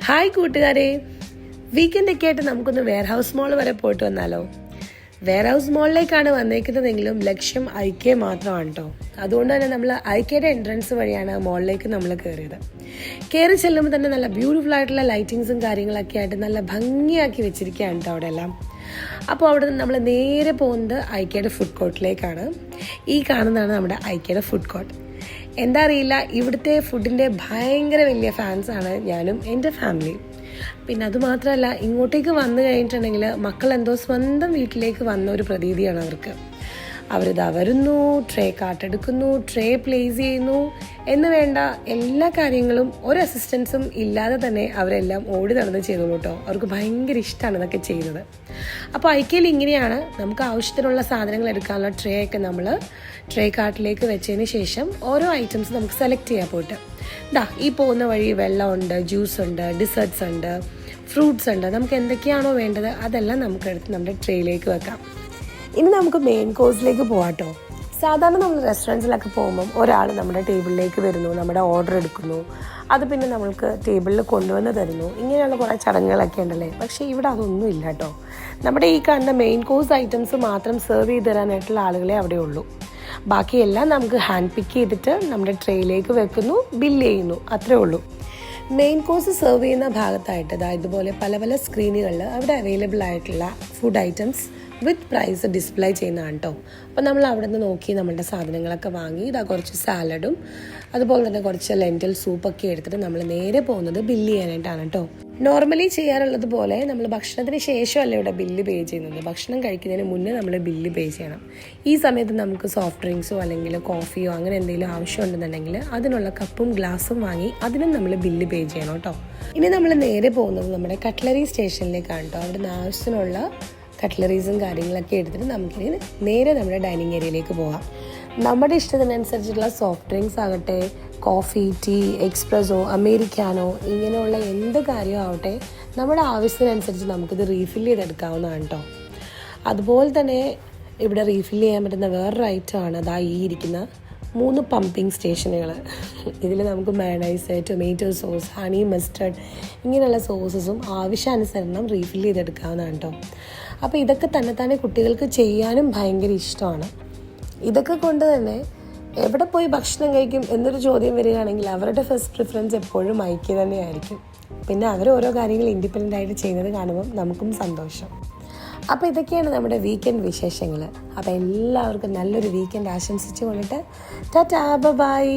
Hi കൂട്ടുകാരെ, വീക്കെൻഡൊക്കെ ആയിട്ട് നമുക്കൊന്ന് വെയർഹൗസ് മോൾ വരെ പോയിട്ട് വന്നാലോ. വെയർഹൗസ് മോളിലേക്കാണ് വന്നേക്കുന്നതെങ്കിലും ലക്ഷ്യം ഐക്യ മാത്രമാണ് കേട്ടോ. അതുകൊണ്ട് തന്നെ നമ്മൾ ഐക്യയുടെ എൻട്രൻസ് വഴിയാണ് മോളിലേക്ക് നമ്മൾ കയറി ചെല്ലുമ്പോൾ തന്നെ നല്ല ബ്യൂട്ടിഫുൾ ആയിട്ടുള്ള ലൈറ്റിങ്സും കാര്യങ്ങളൊക്കെ ആയിട്ട് നല്ല ഭംഗിയാക്കി വെച്ചിരിക്കുകയാണ് കേട്ടോ അവിടെ എല്ലാം. അപ്പോൾ അവിടെ നിന്ന് നമ്മൾ നേരെ പോകുന്നത് ഐക്യയുടെ ഫുഡ് കോർട്ടിലേക്കാണ്. ഈ കാണുന്നതാണ് നമ്മുടെ ഐക്യയുടെ ഫുഡ് കോർട്ട്. എന്താ അറിയില്ല, ഇവിടുത്തെ ഫുഡിൻ്റെ ഭയങ്കര വലിയ ഫാൻസാണ് ഞാനും എൻ്റെ ഫാമിലിയും. പിന്നെ അതുമാത്രമല്ല, ഇങ്ങോട്ടേക്ക് വന്നു കഴിഞ്ഞിട്ടുണ്ടെങ്കിൽ മക്കൾ എന്തോ സ്വന്തം വീട്ടിലേക്ക് വന്ന ഒരു പ്രതീതിയാണ് അവർക്ക്. അവരിതാ വരുന്നു, ട്രേ കാട്ടെടുക്കുന്നു, ട്രേ പ്ലേസ് ചെയ്യുന്നു എന്ന് വേണ്ട എല്ലാ കാര്യങ്ങളും ഒരു അസിസ്റ്റൻസും ഇല്ലാതെ തന്നെ അവരെല്ലാം ഓടി നടന്ന് ചെയ്തോളൂ കേട്ടോ. അവർക്ക് ഭയങ്കര ഇഷ്ടമാണ് ഇതൊക്കെ ചെയ്യുന്നത്. അപ്പോൾ ഐക്യയിൽ ഇങ്ങനെയാണ്, നമുക്ക് ആവശ്യത്തിനുള്ള സാധനങ്ങൾ എടുക്കാനുള്ള ട്രേ ഒക്കെ നമ്മൾ ട്രേ കാർട്ടിലേക്ക് വെച്ചതിന് ശേഷം ഓരോ ഐറ്റംസ് നമുക്ക് സെലക്ട് ചെയ്യാൻ പോയിട്ട് ഈ പോകുന്ന വഴി വെള്ളമുണ്ട്, ജ്യൂസ് ഉണ്ട്, ഡിസേർട്ട്സ് ഉണ്ട്, ഫ്രൂട്ട്സ് ഉണ്ട്. നമുക്ക് എന്തൊക്കെയാണോ വേണ്ടത് അതെല്ലാം നമുക്ക് എടുത്ത് നമ്മുടെ ട്രേയിലേക്ക് വെക്കാം. ഇനി നമുക്ക് മെയിൻ കോഴ്സിലേക്ക് പോകാം കേട്ടോ. സാധാരണ നമ്മൾ റെസ്റ്റോറൻറ്റ്സിലൊക്കെ പോകുമ്പം ഒരാൾ നമ്മുടെ ടേബിളിലേക്ക് വരുന്നു, നമ്മുടെ ഓർഡർ എടുക്കുന്നു, അത് പിന്നെ നമ്മൾക്ക് ടേബിളിൽ കൊണ്ടുവന്ന് തരുന്നു. ഇങ്ങനെയുള്ള കുറേ ചടങ്ങുകളൊക്കെ ഉണ്ടല്ലേ. പക്ഷേ ഇവിടെ അതൊന്നും ഇല്ല കേട്ടോ. നമ്മുടെ ഈ കാണുന്ന മെയിൻ കോഴ്സ് ഐറ്റംസ് മാത്രം സെർവ് ചെയ്ത് തരാനായിട്ടുള്ള ആളുകളെ അവിടെ ഉള്ളൂ. ബാക്കിയെല്ലാം നമുക്ക് ഹാൻഡ് പിക്ക് ചെയ്തിട്ട് നമ്മുടെ ട്രേയിലേക്ക് വെക്കുന്നു, ബില്ല് ചെയ്യുന്നു, അത്രേ ഉള്ളൂ. മെയിൻ കോഴ്സ് സെർവ് ചെയ്യുന്ന ഭാഗത്തായിട്ട് ഇതുപോലെ പല പല സ്ക്രീനുകളിൽ അവിടെ അവൈലബിൾ ആയിട്ടുള്ള ഫുഡ് ഐറ്റംസ് വിത്ത് പ്രൈസ് ഡിസ്പ്ലേ ചെയ്യുന്നതാണ് കേട്ടോ. അപ്പോൾ നമ്മൾ അവിടെ നിന്ന് നോക്കി നമ്മളുടെ സാധനങ്ങളൊക്കെ വാങ്ങി കുറച്ച് സാലഡും അതുപോലെ തന്നെ കുറച്ച് ലെൻറ്റിൽ സൂപ്പൊക്കെ എടുത്തിട്ട് നമ്മൾ നേരെ പോകുന്നത് ബില്ല് ചെയ്യാനായിട്ടാണ് കേട്ടോ. നോർമലി ചെയ്യാറുള്ളത് പോലെ നമ്മൾ ഭക്ഷണത്തിന് ശേഷമല്ല ഇവിടെ ബില്ല് പേ ചെയ്യുന്നത്. ഭക്ഷണം കഴിക്കുന്നതിന് മുന്നേ നമ്മൾ ബില്ല് പേ ചെയ്യണം. ഈ സമയത്ത് നമുക്ക് സോഫ്റ്റ് ഡ്രിങ്ക്സോ അല്ലെങ്കിൽ കോഫിയോ അങ്ങനെ എന്തെങ്കിലും ആവശ്യമുണ്ടെന്നുണ്ടെങ്കിൽ അതിനുള്ള കപ്പും ഗ്ലാസും വാങ്ങി അതിനും നമ്മൾ ബില്ല് പേ ചെയ്യണം കേട്ടോ. ഇനി നമ്മൾ നേരെ പോകുന്നത് നമ്മുടെ കട്ട്ലറി സ്റ്റേഷനിലേക്കാണ് കേട്ടോ. അവിടെ നിന്ന് ആവശ്യത്തിനുള്ള കട്ട്ലറീസും കാര്യങ്ങളൊക്കെ എടുത്തിട്ട് നമുക്കിനി നേരെ നമ്മുടെ ഡൈനിങ് ഏരിയയിലേക്ക് പോകാം. നമ്മുടെ ഇഷ്ടത്തിനനുസരിച്ചുള്ള സോഫ്റ്റ് ഡ്രിങ്ക്സ് ആകട്ടെ, കോഫി, ടീ, എക്സ്പ്രസോ, അമേരിക്കാനോ, ഇങ്ങനെയുള്ള എന്ത് കാര്യവും ആവട്ടെ നമ്മുടെ ആവശ്യത്തിനനുസരിച്ച് നമുക്കിത് റീഫിൽ ചെയ്തെടുക്കാവുന്നതാണ് കേട്ടോ. അതുപോലെ തന്നെ ഇവിടെ റീഫിൽ ചെയ്യാൻ പറ്റുന്ന വേറൊരു ഐറ്റമാണ് ഈ ഇരിക്കുന്ന 3 പമ്പിങ് സ്റ്റേഷനുകൾ. ഇതിൽ നമുക്ക് mayonnaise, tomato sauce, honey mustard ഇങ്ങനെയുള്ള സോസസും ആവശ്യാനുസരണം റീഫിൽ ചെയ്തെടുക്കാവുന്നതാണ് കേട്ടോ. അപ്പോൾ ഇതൊക്കെ തന്നെ കുട്ടികൾക്ക് ചെയ്യാനും ഭയങ്കര ഇഷ്ടമാണ്. ഇതൊക്കെ കൊണ്ട് തന്നെ എവിടെ പോയി ഭക്ഷണം കഴിക്കും എന്നൊരു ചോദ്യം വരികയാണെങ്കിൽ അവരുടെ ഫസ്റ്റ് പ്രിഫറൻസ് എപ്പോഴും ഐക്യ തന്നെയായിരിക്കും. പിന്നെ അവർ ഓരോ കാര്യങ്ങൾ ഇൻഡിപെൻഡൻ്റ് ആയിട്ട് ചെയ്യുന്നത് കാണുമ്പം നമുക്കും സന്തോഷം. അപ്പോൾ ഇതൊക്കെയാണ് നമ്മുടെ വീക്കെൻഡ് വിശേഷങ്ങൾ. അപ്പോൾ എല്ലാവർക്കും നല്ലൊരു വീക്കെൻഡ് ആശംസിച്ചു കൊണ്ടിട്ട് ടാറ്റാ, ബൈ.